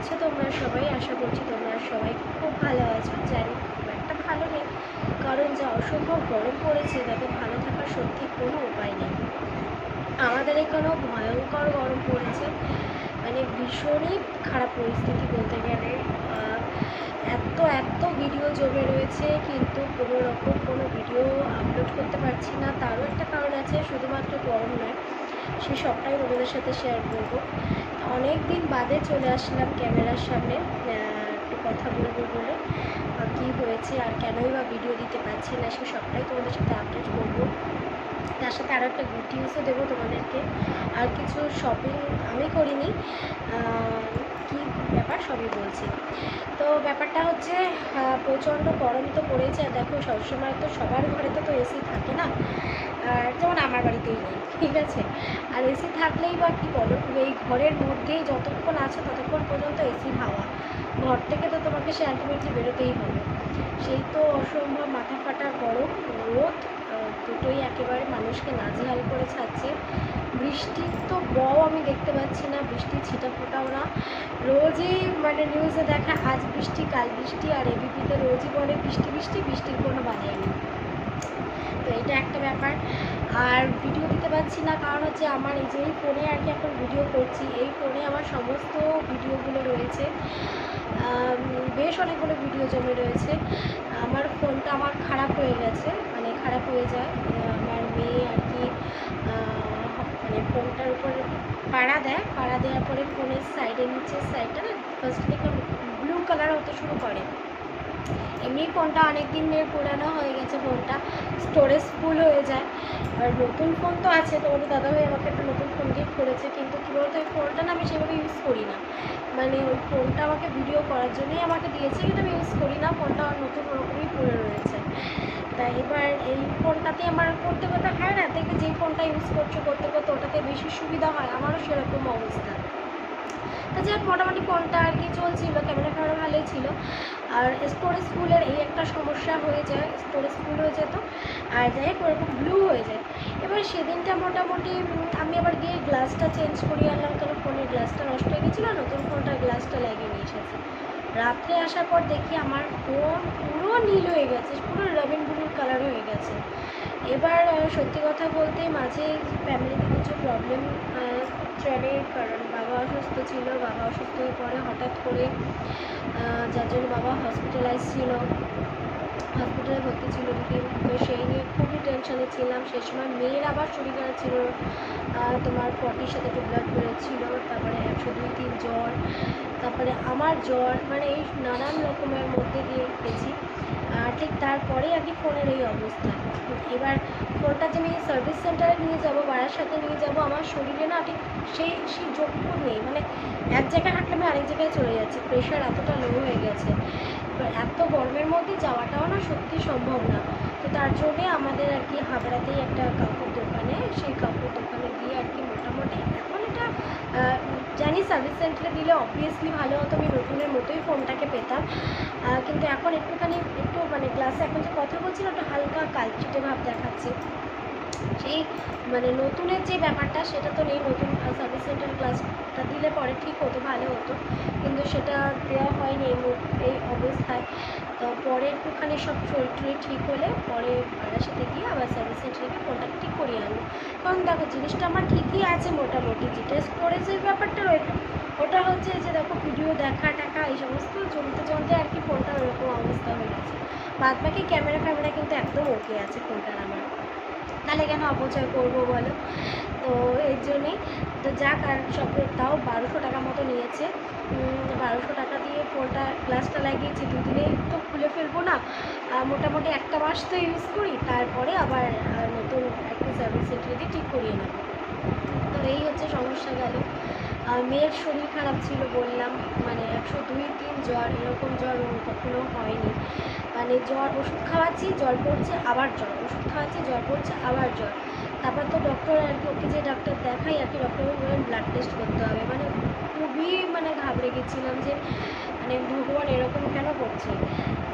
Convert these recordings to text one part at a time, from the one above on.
আছো তোমরা সবাই? আশা করছি তোমরা সবাই খুব ভালো আছো। জানি খুব একটা ভালো নেই, কারণ যা অসম্ভব গরম পড়েছে তাতে ভালো থাকার সত্যি কোনো উপায় নেই। আমাদের এখানেও ভয়ঙ্কর গরম পড়েছে, মানে ভীষণই খারাপ পরিস্থিতি বলতে গেলে। এত এত ভিডিও জমে রয়েছে, কিন্তু কোনো রকম কোনো ভিডিও আপলোড করতে পারছি না। তারও একটা কারণ আছে, শুধুমাত্র গরম নয়, সে সবটাই তোমাদের সাথে শেয়ার করবো। অনেক দিন বাদে চলে আসলাম ক্যামেরার সামনে একটু কথা বলবো বলে। কী হয়েছে আর কেনই বা ভিডিও দিতে পারছি না, সে সবটাই তোমাদের সাথে আপডেট করবো। তার সাথে আরও একটা গুড নিউজও দেবো তোমাদেরকে। আর কিছু শপিং আমি করিনি, কী ব্যাপার সবই বলছি। তো ব্যাপারটা হচ্ছে, প্রচণ্ড গরম তো পড়েছে। আর দেখো, সবসময় তো সবার ঘরে তো এসি থাকে না, আর যেমন আমার বাড়িতেই নেই, ঠিক আছে। আর এসি থাকলেই বা কী বলো, এই ঘরের মধ্যেই যতক্ষণ আছো ততক্ষণ পর্যন্ত এসির হাওয়া, ঘর থেকে তো তোমাকে সে আলটিমেটলি বেরোতেই হবে। সেই তো অসম্ভব মাথা ফাটা গরম, রোদ, দুটোই একেবারে মানুষকে নাজেহাল করে ছাড়ছে। বৃষ্টির তো বও আমি দেখতে পাচ্ছি না, বৃষ্টি ছিটা ফোটাও না। রোজই মানে নিউজে দেখা আজ বৃষ্টি কাল বৃষ্টি, আর এবিপিতে রোজই বলে বৃষ্টি বৃষ্টি, বৃষ্টির কোনো বাধাই নেই। তো এটা একটা ব্যাপার। আর ভিডিও দিতে পারছি না কারণ হচ্ছে আমার এই যে এই ফোনে আর কি এখন ভিডিও করছি, এই ফোনে আমার সমস্ত ভিডিওগুলো রয়েছে, বেশ অনেকগুলো ভিডিও জমে রয়েছে। আমার ফোনটা আমার খারাপ হয়ে গেছে, মানে খারাপ হয়ে যায়। আমার মেয়ে আর কি মানে ফোনটার উপরে পাড়া দেয়, পাড়া দেওয়ার পরে ফোনের সাইডের নিচের সাইডটা না ফার্স্ট থেকে ব্লু কালার হতে শুরু করে। এমনি ফোনটা অনেক দিনের পুরানো হয়ে গেছে, ফোনটা স্টোরেজ ফুল হয়ে যায়। আর নতুন ফোন তো আছে, তোমাদের দাদাভাই আমাকে একটা নতুন ফোন গিফট করেছে, কিন্তু কী বলতো ওই ফোনটা না আমি সেভাবে ইউজ করি না। মানে ওই ফোনটা আমাকে ভিডিও করার জন্যই আমাকে দিয়েছে, কিন্তু আমি ইউজ করি না, ফোনটা নতুন ওরকমই পড়ে রয়েছে। তাই এবার এই ফোনটাতে আমার করতে করতে হয় না, দেখবে যেই ফোনটা ইউজ করছো করতে করতে ওটাতে বেশি সুবিধা হয়, আমারও সেরকম অবস্থা। তো যাক, মোটামুটি ফোনটা আর কি চলছিল, ক্যামেরা ফ্যামেরা ভালোই ছিল। আর স্টোরেজ ফুলের এই একটা সমস্যা হয়ে যায়, স্টোরেজ ফুল হয়ে যেত, আর যাই হোক ওরকম ব্লু হয়ে যায়। এবার সেদিনটা মোটামুটি আমি আবার গিয়ে গ্লাসটা চেঞ্জ করিয়ে আনলাম, কারণ ফোনের গ্লাসটা নষ্ট হয়ে গেছিলো, নতুন ফোনটার গ্লাসটা লাগিয়ে নিয়ে এসেছি। রাত্রে আসার পর দেখি আমার ফোন পুরো নীল হয়ে গেছে, পুরো রবিন ব্লুর কালার হয়ে গেছে। এবার সত্যি কথা বলতে মাঝে ফ্যামিলিতে কিছু প্রবলেম চলে, কারণ বাবা অসুস্থ ছিল, বাবা অসুস্থ হয়ে পড়ে হঠাৎ করে, যার জন্য বাবা হসপিটালাইজ ছিল, হসপিটালে ভর্তি ছিল দিদি। তো সেই নিয়ে খুবই টেনশনে ছিলাম। সে সময় মেয়ের আবার শরীর খারাপ ছিল, তোমার 40 সাথে একটু ব্লাড বেরোচ্ছিল, তারপরে 102-3 জ্বর, তারপরে আমার জ্বর, মানে এই নানান রকমের মধ্যে দিয়ে গেছি। ঠিক তারপরেই আর কি ফোনের এই অবস্থা। এবার ফোনটা যে আমি সার্ভিস সেন্টারে নিয়ে যাবো, সাথে নিয়ে যাব, আমার শরীরে না ঠিক সেই যোগ্য নেই, মানে এক জায়গায় হাঁটলে আমি আরেক জায়গায় চলে যাচ্ছি, প্রেশার এতটা লো হয়ে গেছে। এবার এত গরমের মধ্যে যাওয়াটাও না সত্যি সম্ভব না। তো তার জন্যে আমাদের আর কি হাবড়াতেই একটা কাপড় দোকানে, সেই কাপড় দোকানে গিয়ে আর কি মোটামুটি এখন এটা জানি সার্ভিস সেন্টারে দিলে অবভিয়াসলি ভালো হতো, আমি নতুনের মতোই ফোনটাকে পেতাম, কিন্তু এখন একটু মানে গ্লাসে এখন যে কথা বলছি না, ওটা হালকা কালচিটে ভাব দেখাচ্ছে। সেই মানে নতুনের যে ব্যাপারটা সেটা তো নেই, নতুন সার্ভিস সেন্টার ক্লাসটা দিলে পরে ঠিক হতো, ভালো হতো, কিন্তু সেটা দেওয়া হয়নি এই অবস্থায়। তো পরে একটুখানি সব শরীর ঠিক হলে পরে সাথে গিয়ে আবার সার্ভিস সেন্টারে গিয়ে ফোনটা ঠিক করিয়ে আনবো। কারণ দেখো জিনিসটা আমার ঠিকই আছে মোটামুটি, যেটা স্টোরেজের ব্যাপারটা রয়েছে ওটা হচ্ছে যে দেখো ভিডিও দেখা টাকা এই সমস্ত জমতে জমতে আর কি ফোনটার ওরকম অবস্থা হয়ে গেছে। বাদ বাকি ক্যামেরা ফ্যামেরা কিন্তু একদম ওকে আছে ফোনটার আমার, তাহলে কেন অপচয় করবো বলো। তো এর জন্যেই তো যাক, আর সব তাও 1200 টাকা মতো নিয়েছে। 1200 টাকা দিয়ে ফোনটা গ্লাসটা লাগিয়েছি, দুদিনেই তো খুলে ফেলবো না, মোটামুটি একটা মাস তো ইউজ করি, তারপরে আবার নতুন একটা সার্ভিস সেন্টারে দিয়ে ঠিক করিয়ে নেব। তো এই হচ্ছে সমস্যা গেল। মেয়ের শরীর খারাপ ছিল বললাম, মানে 102-3 জ্বর, এরকম জ্বর কখনো হয়নি। মানে জ্বর, ওষুধ খাওয়াচ্ছি জ্বর পড়ছে আবার জ্বর, ওষুধ খাওয়াচ্ছি জ্বর পড়ছে আবার জ্বর। তারপর তো ডক্টর আর কি, ওকে যে ডাক্তার দেখাই আর কি, ডক্টর বললেন ব্লাড টেস্ট করতে হবে। মানে খুবই মানে ঘাবড়ে গেছিলাম যে মানে ভগবান এরকম কেন করছে,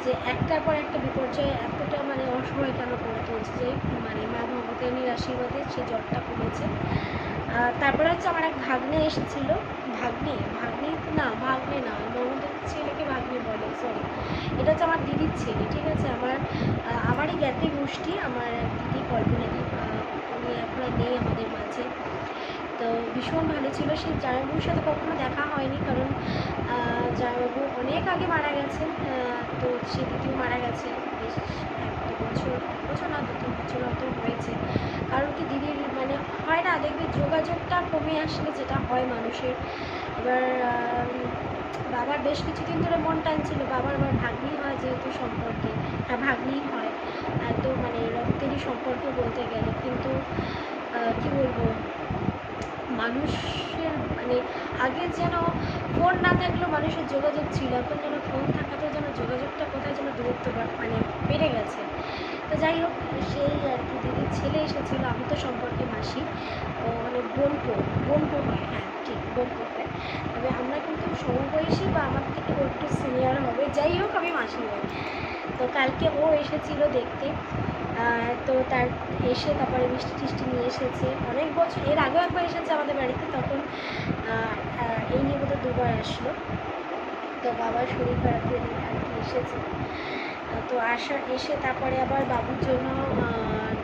যে একটার পর একটা বিপর্যয় এতটা মানে অসহায় কেন করে তুলছে, যে মানে মা ভগবতীর আশীর্বাদে সেই জ্বরটা কমেছে। তারপরে হচ্ছে আমার এক ভাগ্নে এসেছিল, ভাগ্নে ভাগ্নে না ভাগ্নে না ননদের ছেলেকে ভাগ্নে বলে, সরি, এটা হচ্ছে আমার দিদির ছেলে, ঠিক আছে, আমারই জ্ঞাতি গোষ্ঠী, আমার এক দিদি কল্পনা দি, উনি এখন আর নেই আমাদের মাঝে। তো ভীষণ ভালো ছিল। সেই জামাইবাবুর সাথে কখনো দেখা হয়নি, কারণ জামাইবাবু অনেক আগে মারা গেছেন। তো সে দিদিও মারা গেছে বেশ এক বছর না 2-3 বছর হয়তো হয়েছে। কারণ কি দিদির মানে হয় না, দেখবে যোগাযোগটা কমে আসলে যেটা হয় মানুষের। এবার বাবার বেশ কিছুদিন ধরে মন টানছিল, বাবার আবার ভাগ্নি হয় যেহেতু সম্পর্কে, ভাগ্নি হয়, তো মানে রক্তেরই সম্পর্ক বলতে গেলে, কিন্তু কি বলবো, মানুষের মানে আগে যেন ফোন না থাকলেও মানুষের যোগাযোগ ছিল, এখন যেন ফোন থাকাতেও যেন যোগাযোগটা কোথায় যেন দূরত্ব মানে বেড়ে গেছে। তো যাই হোক, সেই আর কি দিদির ছেলে এসেছিলো, আমি তো সম্পর্কে মাসি, ও মানে বোনপো হয়, হ্যাঁ ঠিক বোনপো হয়, তবে আমরা কিন্তু সমবয়সী বা আমার থেকে ও একটু সিনিয়র হবে, যাই হোক আমি মাসি হই। তো কালকে ও এসেছিলো দেখতে, তো তার এসে তারপরে মিষ্টি টিষ্টি নিয়ে এসেছে, অনেক বছর এর আগেও একবার এসেছে আমাদের বাড়িতে, তখন এই নিয়ে বোধহয় 2বার আসলো। তো বাবার শরীর খারাপ দিয়ে আর কি এসেছে। তো এসে তারপরে আবার বাবুর জন্য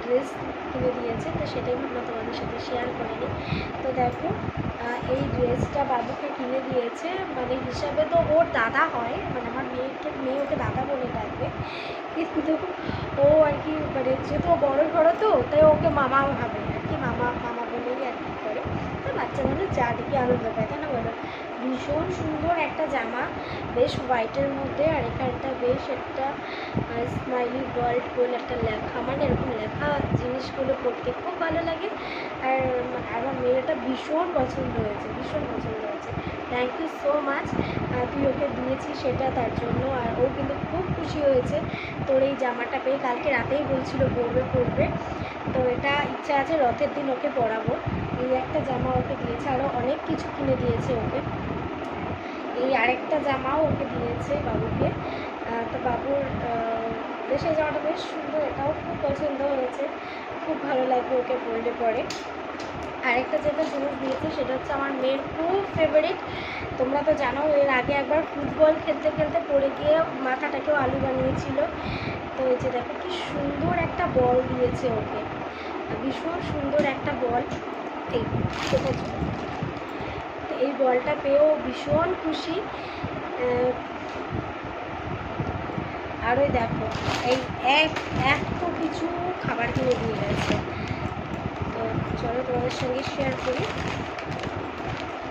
ড্রেস কিনে দিয়েছে, তো সেটাই ভাবলাম তোমাদের সাথে শেয়ার করে নিই। তো দেখো, এই ড্রেসটা বাবুকে কিনে দিয়েছে, মানে হিসাবে তো ওর দাদা হয়, মানে আমার মেয়ে ওকে দাদা বলে ডাকবে, কিন্তু ও আর কি মানে যেহেতু বড় ঘরে তো, তাই ওকে মামা ভাবে আর কি, মামা মামা বলেই আর কি করে। তো বাচ্চা মানুষ যা দেখি আনন্দ পায়, তাই না বলো। ভীষণ সুন্দর একটা জামা, বেশ হোয়াইটের মধ্যে, আর এখানটা বেশ একটা স্মাইলি ওয়ার্ল্ড বলে একটা লেখা, মানে এরকম লেখা জিনিসগুলো পড়তে খুব ভালো লাগে। আর আমার মেয়েটা ভীষণ পছন্দ হয়েছে, ভীষণ পছন্দ হয়েছে। থ্যাংক ইউ সো মাচ, তুই ওকে দিয়েছিস সেটা তার জন্য, আর ও কিন্তু খুব খুশি হয়েছে তোর এই জামাটা পেয়ে, কালকে রাতেই বলছিল পরবে, তো এটা ইচ্ছা আছে রথের দিন ওকে পরাবো। এই একটা জামা ওকে দিয়েছে, আরও অনেক কিছু কিনে দিয়েছে ওকে, এই আরেকটা জামাও ওকে দিয়েছে বাবুকে। তো বাবুর বেশ এই জামাটা বেশ সুন্দর, এটাও খুব পছন্দ হয়েছে, খুব ভালো লাগবে ওকে পরলে পরে। আরেকটা যেটা জিনিস দিয়েছে সেটা হচ্ছে আমার মেয়ের খুব ফেভারিট, তোমরা তো জানো এর আগে একবার ফুটবল খেলতে খেলতে পড়ে গিয়ে মাথাটাকেও আলু বানিয়েছিল। তো এই যে দেখো কি সুন্দর একটা বল দিয়েছে ওকে, ভীষণ সুন্দর একটা বল, এই এই বলটা পেয়েও ভীষণ খুশি। আর ওই দেখো এই এত কিছু খাবার কিনে দিয়ে গেছে, তো চলো তোমাদের সঙ্গে শেয়ার করি।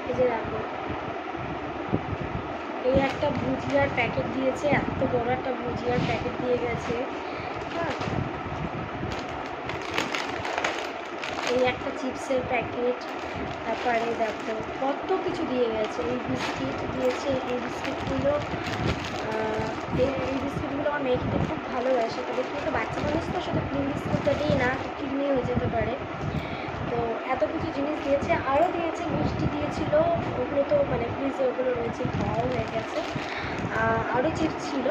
এই যে দেখো, এই একটা ভুজিয়ার প্যাকেট দিয়েছে, এত বড় একটা ভুজিয়ার প্যাকেট দিয়ে গেছে, হ্যাঁ, এই একটা চিপসের প্যাকেট, তারপরে দেখো কত কিছু দিয়ে গেছে, এই বিস্কিট দিয়েছে, এই বিস্কিটগুলো আমার মেয়ে খেতে খুব ভালোবাসে, তবে কিন্তু বাচ্চা মানুষ তো শুধু ক্রিম বিস্কুটটা দিই না, কিডনি হয়ে যেতে পারে। তো এত কিছু জিনিস দিয়েছে, আরও দিয়েছে মিষ্টি দিয়েছিল, ওগুলো তো মানে ফ্রিজে ওগুলো রয়েছে, খাওয়াও হয়ে গেছে, আরও চিপস ছিল,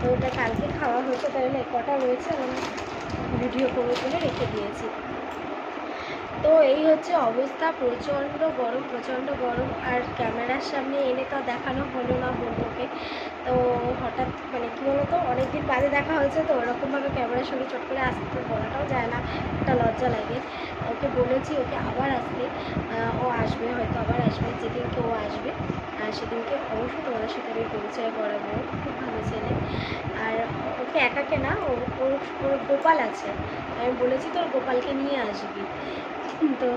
তো ওটা কালকে খাওয়া হয়েছে, তাহলে কটা রয়েছে আমি ভিডিও করে তুলে রেখে দিয়েছি। তো এই হচ্ছে অবস্থা, প্রচণ্ড গরম, আর ক্যামেরার সামনে এনে তো দেখানো হলো না বন্ধুকে। তো হঠাৎ মানে কী বলো তো, অনেকদিন বাদে দেখা হয়েছে, তো ওরকমভাবে ক্যামেরার সঙ্গে চট করে আসতে বলাটাও যায় না, একটা লজ্জা লাগে। ওকে বলেছি ওকে আবার আসতে, ও আসবে, হয়তো আবার আসবে, যেদিনকে ও আসবে সেদিনকে অবশ্যই তোমাদের সাথে আমি পরিচয় করাবো, খুব ভালো ছেলে। আর ওকে একাকে না, ওর গোপাল আছে, আমি বলেছি তোর গোপালকে নিয়ে আসবি, তো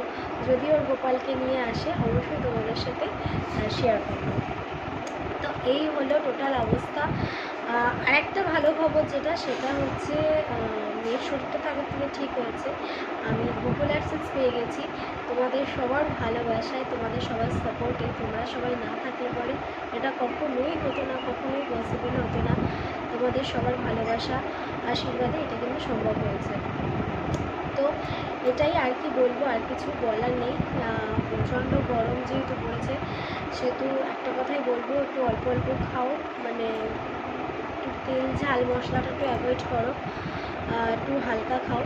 যদি ওর গোপালকে নিয়ে আসে অবশ্যই তোমাদের সাথে শেয়ার করব। তো এই হলো টোটাল অবস্থা। আরেকটা ভালো খবর যেটা, সেটা হচ্ছে মেয়ের শরীরটা তো আগের থেকে ঠিক হয়েছে, আমি গুগল অ্যাডসেন্স পেয়ে গেছি, তোমাদের সবার ভালোবাসায়, তোমাদের সবার সাপোর্টে, তোমরা সবাই না থাকলে পরে এটা কখনোই হতো না, কখনোই পসিবল হতো না, তোমাদের সবার ভালোবাসা আশীর্বাদে এটা কিন্তু সম্ভব হয়েছে। তো এটাই আর কি বলবো, আর কিছু বলার নেই। প্রচণ্ড গরম যেহেতু পড়েছে, সেহেতু একটা কথাই বলবো, একটু অল্প অল্প খাও, মানে একটু তেল ঝাল মশলাটা একটু অ্যাভয়েড করো, একটু হালকা খাও,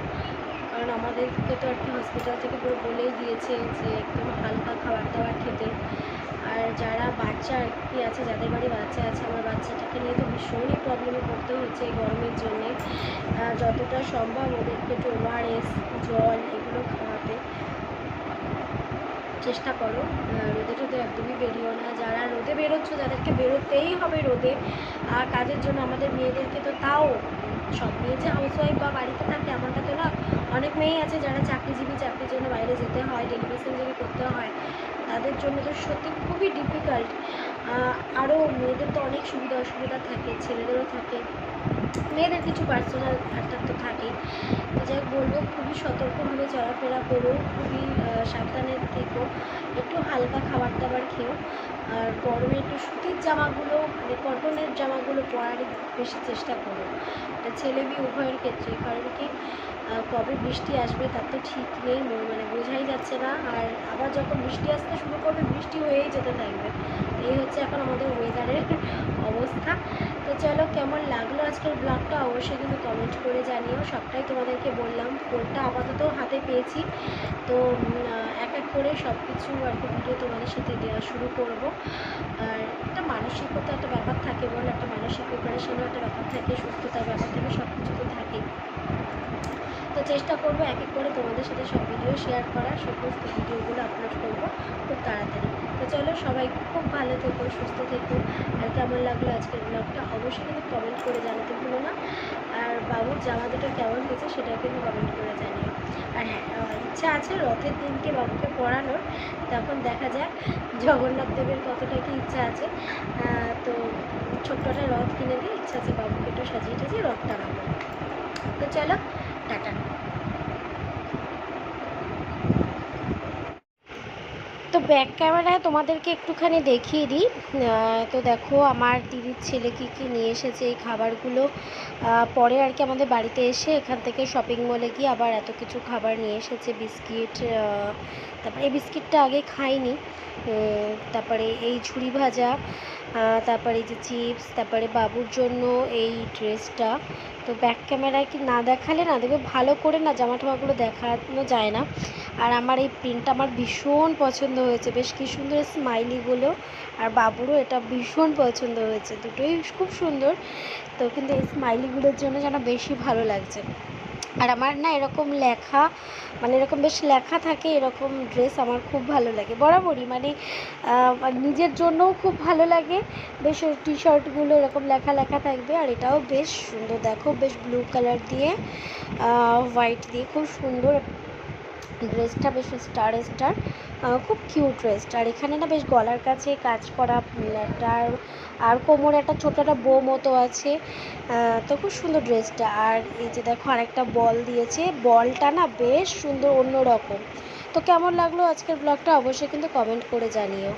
কারণ আমাদেরকে তো একটা হসপিটাল থেকে পুরো বলেই দিয়েছে যে একদম হালকা খাবার দাবার খেতে। আর যারা বাচ্চা আর কি আছে, যাদের বাড়ি বাচ্চা আছে, আমার বাচ্চাটাকে নিয়ে তো ভীষণই প্রবলেমে পড়তে হচ্ছে এই গরমের জন্যে। যতটা সম্ভব ওদেরকে একটু ওআরএস, জল এগুলো খাওয়াতে চেষ্টা করো। রোদে টোদে একদমই বেরিও না। যারা রোদে বেরোচ্ছ, যাদেরকে বেরোতেই হবে রোদে কাজের জন্য, আমাদের মেয়েদেরকে তো তাও, সব মেয়ে যে হাউসওয়াইফ বা বাড়িতে থাকে এমনটা তো না, অনেক মেয়েই আছে যারা চাকরিজীবী, চাকরির জন্য বাইরে যেতে হয়, ডেলিভারি করতে হয়, তাদের জন্য তো সত্যি খুবই ডিফিকাল্ট। আরও মেয়েদের তো অনেক সুবিধা অসুবিধা থাকে, ছেলেদেরও থাকে, মেয়েদের কিছু পার্সোনাল একটা তো থাকেই। তো যাই বলবো, খুবই সতর্কভাবে চলাফেরা করো, খুবই সাবধানে থেকো, একটু হালকা খাবার দাবার খেও। আর গরমে একটু সুতির জামাগুলো, মানে কটনের জামাগুলো পরারই বেশি চেষ্টা করো, এটা ছেলে মেয়ে উভয়ের ক্ষেত্রে। কারণ কি কবে বৃষ্টি আসবে তার তো ঠিক নেই, মানে বোঝাই যাচ্ছে না। আর আবার যখন বৃষ্টি আসতে শুরু করবে, বৃষ্টি হয়েই যেতে থাকবে। এই হচ্ছে এখন আমাদের ওয়েদারের অবস্থা। তো চলো, কেমন লাগলো আজকের ব্লগটা অবশ্যই কিন্তু কমেন্ট করে জানিও। সবটাই তোমাদেরকে বললাম, ফোনটা আপাতত হাতে পেয়েছি, তো এক এক করে সব কিছু আর কি ভিডিও তোমাদের সাথে দেওয়া শুরু করব। আর একটা মানসিকতা একটা ব্যাপার থাকে, বলে একটা মানসিক প্রিপারেশনও একটা ব্যাপার থাকে, সুস্থতার ব্যাপার থাকে, সব কিছু তো থাকেই। তো চেষ্টা করবো এক এক করে তোমাদের সাথে সব ভিডিও শেয়ার করার, সমস্ত ভিডিওগুলো আপলোড করবো খুব তাড়াতাড়ি। তো চলো, সবাই খুব ভালো থেকো, সুস্থ থেকো। আর কেমন লাগলো আজকের ব্লগটা অবশ্যই কিন্তু কমেন্ট করে জানাতে ভুলো না। আর বাবুর জামা দুটো কেমন হয়েছে সেটাও কিন্তু কমেন্ট করে জানিও। আর হ্যাঁ, ইচ্ছা আছে রথের দিনকে বাবুকে পড়ানোর, তখন দেখা যাক জগন্নাথ দেবের কতটা কি ইচ্ছা আছে। তো ছোট্ট একটা রথ কিনে দিয়ে ইচ্ছা আছে বাবুকে একটু সাজিয়ে টাজিয়ে রথ টানাবো। তো চলো, টাটা। তো ব্যাক ক্যামেরায় তোমাদেরকে একটুখানি দেখিয়ে দিই। তো দেখো আমার দিদির ছেলে কী কী নিয়ে এসেছে এই খাবারগুলো। পরে আর কি আমাদের বাড়িতে এসে এখান থেকে শপিং মলে গিয়ে আবার এত কিছু খাবার নিয়ে এসেছে, বিস্কিট, তারপরে এই বিস্কিটটা আগে খাইনি, তারপরে এই ঝুড়ি ভাজা, তারপরে এই যে চিপস, তারপরে বাবুর জন্য এই ড্রেসটা। তো ব্যাক ক্যামেরায় কি না দেখালে না দেখবে ভালো করে না জামা টামাগুলো দেখানো যায় না। আর আমার এই প্রিন্টটা আমার ভীষণ পছন্দ হয়েছে, বেশ কী সুন্দর স্মাইলিগুলো, আর বাবুরও এটা ভীষণ পছন্দ হয়েছে, দুটোই খুব সুন্দর। তো কিন্তু এই স্মাইলিগুলোর জন্য যেন বেশি ভালো লাগছে। আর আমার না এরকম লেখা, মানে এরকম বেশ লেখা থাকে এরকম ড্রেস আমার খুব ভালো লাগে বরাবরই, মানে নিজের জন্যও খুব ভালো লাগে। বেশ টি শার্টগুলো এরকম লেখা লেখা থাকবে, আর এটাও বেশ সুন্দর, দেখো বেশ ব্লু কালার দিয়ে হোয়াইট দিয়ে খুব সুন্দর ড্রেসটা, বেশ স্টার স্টার, খুব কিউট ড্রেসটা। আর এখানে না বেশ গলার কাছে কাজ করা একটা, আর কোমরে একটা ছোটো একটা বো মতো আছে, তো খুব সুন্দর ড্রেসটা। আর এই যে দেখো আরেকটা বল দিয়েছে, বলটা না বেশ সুন্দর অন্যরকম। তো কেমন লাগলো আজকের ব্লগটা অবশ্যই কিন্তু কমেন্ট করে জানিও।